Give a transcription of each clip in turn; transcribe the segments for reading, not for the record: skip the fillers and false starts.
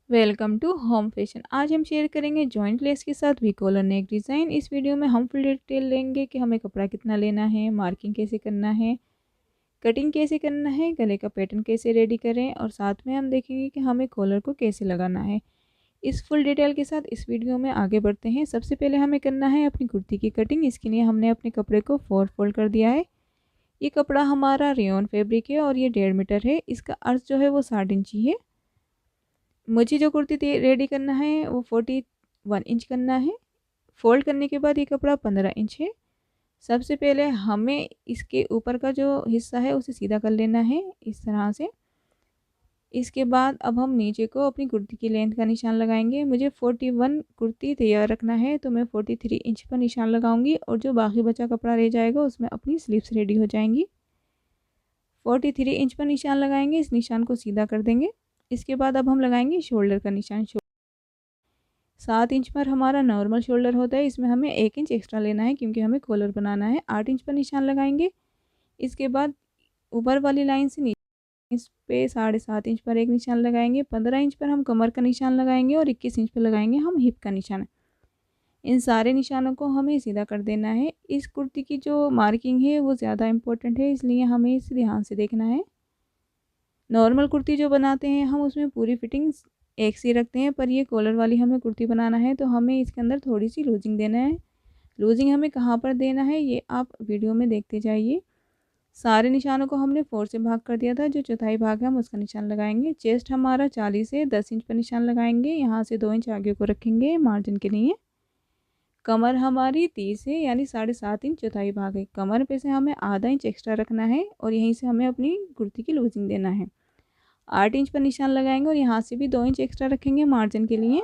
Welcome to home fashion. आज हम share करेंगे जॉइंट लेस के साथ वी कॉलर नेक डिज़ाइन। इस वीडियो में हम फुल डिटेल लेंगे कि हमें कपड़ा कितना लेना है, मार्किंग कैसे करना है, कटिंग कैसे करना है, गले का पैटर्न कैसे रेडी करें और साथ में हम देखेंगे कि हमें कॉलर को कैसे लगाना है। इस फुल डिटेल के साथ इस वीडियो में आगे बढ़ते हैं। सबसे पहले हमें करना है अपनी कुर्ती की कटिंग। इसके लिए हमने अपने कपड़े को 4 फोल्ड कर दिया है। ये कपड़ा हमारा रेयॉन फैब्रिक है और ये 1.5 मीटर है। इसका अर्थ जो है वो 60 इंची है। मुझे जो कुर्ती रेडी करना है वो 41 इंच करना है। फोल्ड करने के बाद ये कपड़ा 15 इंच है। सबसे पहले हमें इसके ऊपर का जो हिस्सा है उसे सीधा कर लेना है इस तरह से। इसके बाद अब हम नीचे को अपनी कुर्ती की लेंथ का निशान लगाएंगे। मुझे 41 कुर्ती तैयार रखना है तो मैं 43 इंच पर निशान लगाऊंगी और जो बाकी बचा कपड़ा रह जाएगा उसमें अपनी स्लीव्स रेडी हो जाएंगी। 43 इंच पर निशान लगाएंगे, इस निशान को सीधा कर देंगे। इसके बाद अब हम लगाएंगे शोल्डर का निशान। 7 इंच पर हमारा नॉर्मल शोल्डर होता है, इसमें हमें 1 इंच एक्स्ट्रा लेना है क्योंकि हमें कॉलर बनाना है। 8 इंच पर निशान लगाएंगे। इसके बाद ऊपर वाली लाइन से नीचे इस पे 7.5 इंच पर एक निशान लगाएंगे। 15 इंच पर हम कमर का निशान लगाएंगे और 21 इंच पर लगाएंगे हम हिप का निशान। इन सारे निशानों को हमें सीधा कर देना है। इस कुर्ती की जो मार्किंग है वो ज़्यादा इम्पोर्टेंट है, इसलिए हमें इसे ध्यान से देखना है। नॉर्मल कुर्ती जो बनाते हैं हम उसमें पूरी फिटिंग एक सी रखते हैं, पर ये कॉलर वाली हमें कुर्ती बनाना है तो हमें इसके अंदर थोड़ी सी लूजिंग देना है। लूजिंग हमें कहाँ पर देना है ये आप वीडियो में देखते जाइए। सारे निशानों को हमने 4 से भाग कर दिया था, जो चौथाई भाग है हम उसका निशान लगाएंगे। चेस्ट हमारा 40 से 10 इंच पर निशान लगाएंगे, यहाँ से 2 इंच आगे को रखेंगे मार्जिन के लिए। कमर हमारी 30 है यानी 7.5 इंच चौथाई भाग है। कमर पे से हमें आधा इंच एक्स्ट्रा रखना है और यहीं से हमें अपनी कुर्ती की लूजिंग देना है। 8 इंच पर निशान लगाएंगे और यहाँ से भी 2 इंच एक्स्ट्रा रखेंगे मार्जिन के लिए।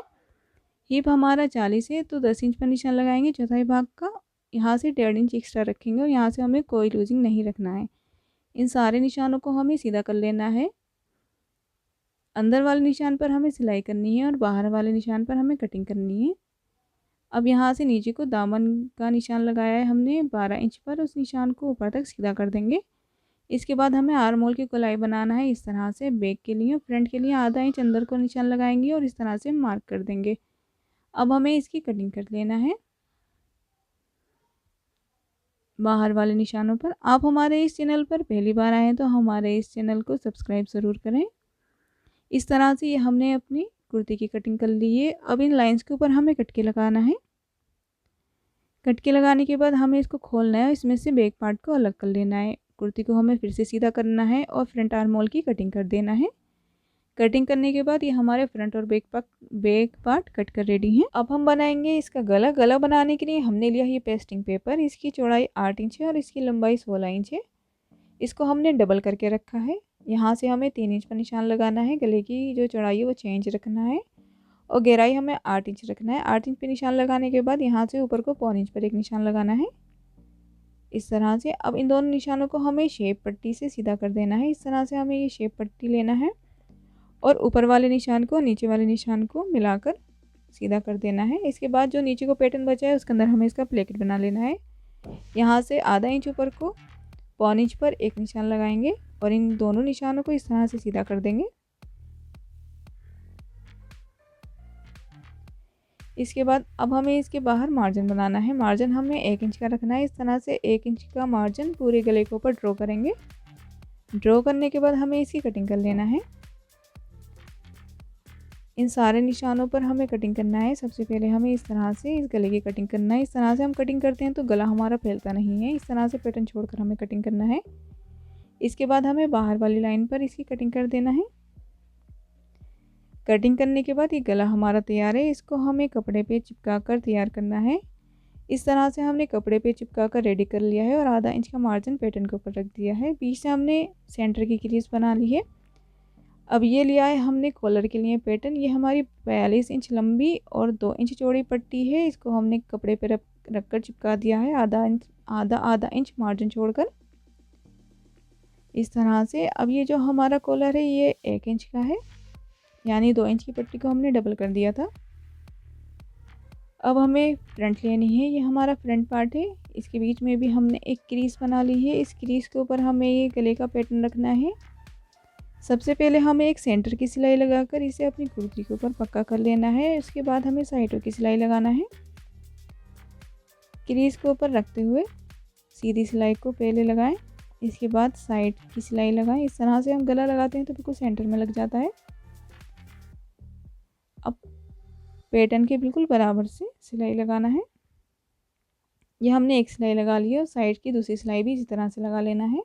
हिप हमारा 40 है तो 10 इंच पर निशान लगाएंगे चौथाई भाग का। यहाँ से 1.5 इंच एक्स्ट्रा रखेंगे और यहाँ से हमें कोई लूजिंग नहीं रखना है। इन सारे निशानों को हमें सीधा कर लेना है। अंदर वाले निशान पर हमें सिलाई करनी है और बाहर वाले निशान पर हमें कटिंग करनी है। अब यहाँ से नीचे को दामन का निशान लगाया है हमने 12 इंच पर, उस निशान को ऊपर तक सीधा कर देंगे। इसके बाद हमें आर्म होल की गोलाई बनाना है इस तरह से। बैक के लिए फ्रंट के लिए आधा इंच अंदर को निशान लगाएंगे और इस तरह से मार्क कर देंगे। अब हमें इसकी कटिंग कर लेना है बाहर वाले निशानों पर। आप हमारे इस चैनल पर पहली बार आए हैं तो हमारे इस चैनल को सब्सक्राइब ज़रूर करें। इस तरह से ये हमने अपनी कुर्ती की कटिंग कर ली है। अब इन लाइंस के ऊपर हमें कटके लगाना है। कटके लगाने के बाद हमें इसको खोलना है, इसमें से बैक पार्ट को अलग कर लेना है। कुर्ती को हमें फिर से सीधा करना है और फ्रंट आर्म होल की कटिंग कर देना है। कटिंग करने के बाद ये हमारे फ्रंट और बैक पार्ट कट कर रेडी हैं। अब हम बनाएंगे इसका गला। गला बनाने के लिए हमने लिया ये पेस्टिंग पेपर। इसकी चौड़ाई 8 इंच है और इसकी लंबाई 16 इंच है। इसको हमने डबल करके रखा है। यहाँ से हमें 3 इंच पर निशान लगाना है। गले की जो चौड़ाई है वो 6 इंच रखना है और गहराई हमें 8 इंच रखना है। 8 इंच पे निशान लगाने के बाद यहाँ से ऊपर को 1.25 इंच पर एक निशान लगाना है इस तरह से। अब इन दोनों निशानों को हमें शेप पट्टी से सीधा कर देना है। इस तरह से हमें ये शेप पट्टी लेना है और ऊपर वाले निशान को नीचे वाले निशान को मिलाकर सीधा कर देना है। इसके बाद जो नीचे को पैटर्न बचा है उसके अंदर हमें इसका प्लेकेट बना लेना है। यहाँ से आधा इंच ऊपर को 1.25 इंच पर एक निशान लगाएंगे और इन दोनों निशानों को इस तरह से सीधा कर देंगे। इसके बाद अब हमें इसके बाहर मार्जिन बनाना है। मार्जिन हमें 1 इंच का रखना है। इस तरह से 1 इंच का मार्जिन पूरे गले के ऊपर ड्रॉ करेंगे। ड्रॉ करने के बाद हमें इसकी कटिंग कर लेना है। इन सारे निशानों पर हमें कटिंग करना है। सबसे पहले हमें इस तरह से इस गले की कटिंग करना है। इस तरह से हम कटिंग करते हैं तो गला हमारा फैलता नहीं है। इस तरह से पैटर्न छोड़कर हमें कटिंग करना है। इसके बाद हमें बाहर वाली लाइन पर इसकी कटिंग कर देना है। कटिंग करने के बाद ये गला हमारा तैयार है। इसको हमें कपड़े पे चिपका कर तैयार करना है। इस तरह से हमने कपड़े पे चिपका कर रेडी कर लिया है और आधा इंच का मार्जिन पैटर्न के ऊपर रख दिया है। बीच से हमने सेंटर की क्रीज बना ली है। अब ये लिया है हमने कॉलर के लिए पैटर्न। ये हमारी 42 इंच लंबी और 2 इंच चौड़ी पट्टी है। इसको हमने कपड़े पे रख कर चिपका दिया है आधा इंच मार्जिन छोड़कर इस तरह से। अब ये जो हमारा कॉलर है ये 1 इंच का है, यानी 2 इंच की पट्टी को हमने डबल कर दिया था। अब हमें फ्रंट लेनी है। ये हमारा फ्रंट पार्ट है। इसके बीच में भी हमने एक क्रीज बना ली है। इस क्रीज के ऊपर हमें ये गले का पैटर्न रखना है। सबसे पहले हमें एक सेंटर की सिलाई लगाकर इसे अपनी कुर्ती के ऊपर पक्का कर लेना है। उसके बाद हमें साइडों की सिलाई लगाना है। क्रीज को ऊपर रखते हुए सीधी सिलाई को पहले लगाएं, इसके बाद साइड की सिलाई लगाएं। इस तरह से हम गला लगाते हैं तो बिल्कुल सेंटर में लग जाता है। अब पैटर्न के बिल्कुल बराबर से सिलाई लगाना है। ये हमने एक सिलाई लगा ली है और साइड की दूसरी सिलाई भी इसी तरह से लगा लेना है।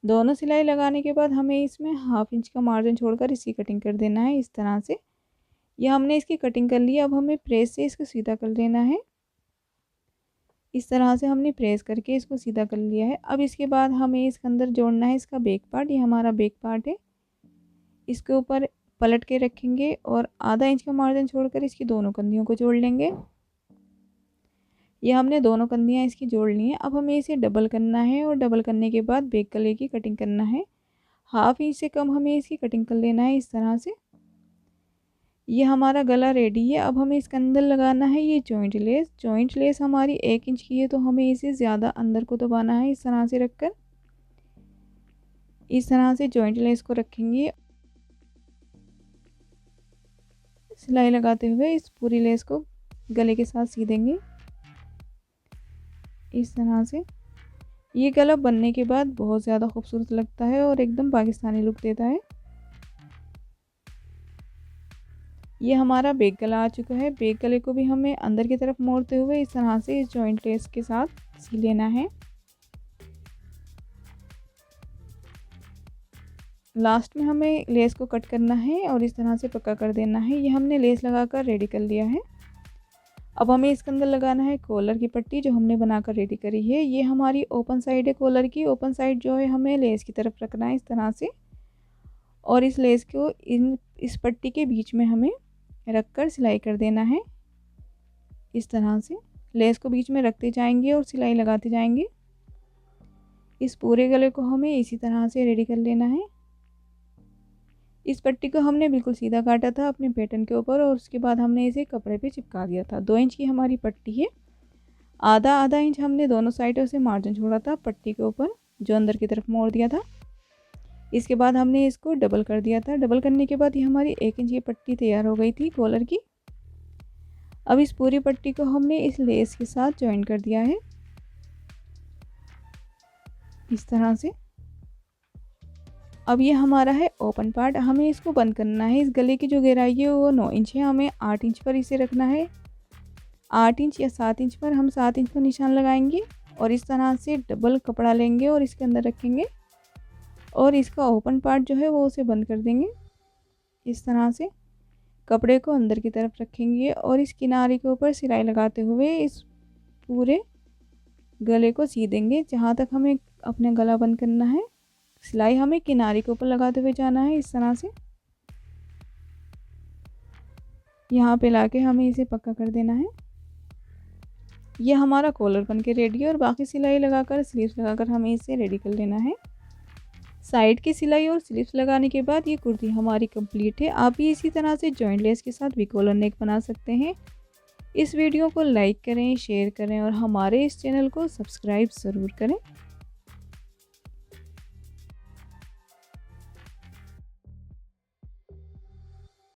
दोनों सिलाई लगाने के बाद हमें इसमें 1/2 इंच का मार्जिन छोड़कर इसकी कटिंग कर देना है इस तरह से। ये हमने इसकी कटिंग कर ली है। अब हमें प्रेस से इसको सीधा कर लेना है। इस तरह से हमने प्रेस करके इसको सीधा कर लिया है। अब इसके बाद हमें इसके अंदर जोड़ना है इसका बैक पार्ट। ये हमारा बैक पार्ट है। इसके ऊपर पलट के रखेंगे और आधा इंच का मार्जिन छोड़कर इसकी दोनों कंधियों को जोड़ लेंगे। ये हमने दोनों कंधियाँ इसकी जोड़ ली हैं। अब हमें इसे डबल करना है और डबल करने के बाद बैक गले की कटिंग करना है। 1/2 इंच से कम हमें इसकी कटिंग कर लेना है इस तरह से। ये हमारा गला रेडी है। अब हमें इसके अंदर लगाना है ये जॉइंट लेस। जॉइंट लेस हमारी 1 इंच की है तो हमें इसे ज़्यादा अंदर को दबाना है इस तरह से रखकर। इस तरह से जॉइंट लेस को रखेंगे। सिलाई लगाते हुए इस पूरी लेस को गले के साथ सी देंगे इस तरह से। ये गला बनने के बाद बहुत ज़्यादा खूबसूरत लगता है और एकदम पाकिस्तानी लुक देता है। ये हमारा बैक गला आ चुका है। बैक गले को भी हमें अंदर की तरफ मोड़ते हुए इस तरह से इस जॉइंट लेस के साथ सी लेना है। लास्ट में हमें लेस को कट करना है और इस तरह से पक्का कर देना है। ये हमने लेस लगाकर रेडी कर लिया है। अब हमें इसके अंदर लगाना है कॉलर की पट्टी जो हमने बनाकर रेडी करी है। ये हमारी ओपन साइड है कॉलर की। ओपन साइड जो है हमें लेस की तरफ रखना है इस तरह से और इस लेस को इस पट्टी के बीच में हमें रखकर सिलाई कर देना है इस तरह से। लेस को बीच में रखते जाएंगे और सिलाई लगाते जाएंगे। इस पूरे गले को हमें इसी तरह से रेडी कर लेना है। इस पट्टी को हमने बिल्कुल सीधा काटा था अपने पैटर्न के ऊपर और उसके बाद हमने इसे कपड़े पे चिपका दिया था। 2 इंच की हमारी पट्टी है। आधा इंच हमने दोनों साइडों से मार्जिन छोड़ा था पट्टी के ऊपर जो अंदर की तरफ मोड़ दिया था। इसके बाद हमने इसको डबल कर दिया था। डबल करने के बाद ये हमारी 1 इंच की पट्टी तैयार हो गई थी कॉलर की। अब इस पूरी पट्टी को हमने इस लेस के साथ ज्वाइन कर दिया है इस तरह से। अब ये हमारा है ओपन पार्ट। हमें इसको बंद करना है। इस गले की जो गहराई है वो 9 इंच है। हमें 8 इंच पर इसे रखना है। 8 इंच या 7 इंच पर हम 7 इंच पर निशान लगाएंगे और इस तरह से डबल कपड़ा लेंगे और इसके अंदर रखेंगे और इसका ओपन पार्ट जो है वो उसे बंद कर देंगे इस तरह से। कपड़े को अंदर की तरफ रखेंगे और इस किनारे के ऊपर सिलाई लगाते हुए इस पूरे गले को सी देंगे जहाँ तक हमें अपने गला बंद करना है। सिलाई हमें किनारे के ऊपर लगाते हुए जाना है इस तरह से। यहाँ पे लाके हमें इसे पक्का कर देना है। ये हमारा कॉलर बन के रेडी है और बाकी सिलाई लगाकर स्लीव्स लगाकर हमें इसे रेडी कर लेना है। साइड की सिलाई और स्लीव्स लगाने के बाद ये कुर्ती हमारी कंप्लीट है। आप भी इसी तरह से जॉइंट लेस के साथ वी कॉलर नेक बना सकते हैं। इस वीडियो को लाइक करें, शेयर करें और हमारे इस चैनल को सब्सक्राइब ज़रूर करें।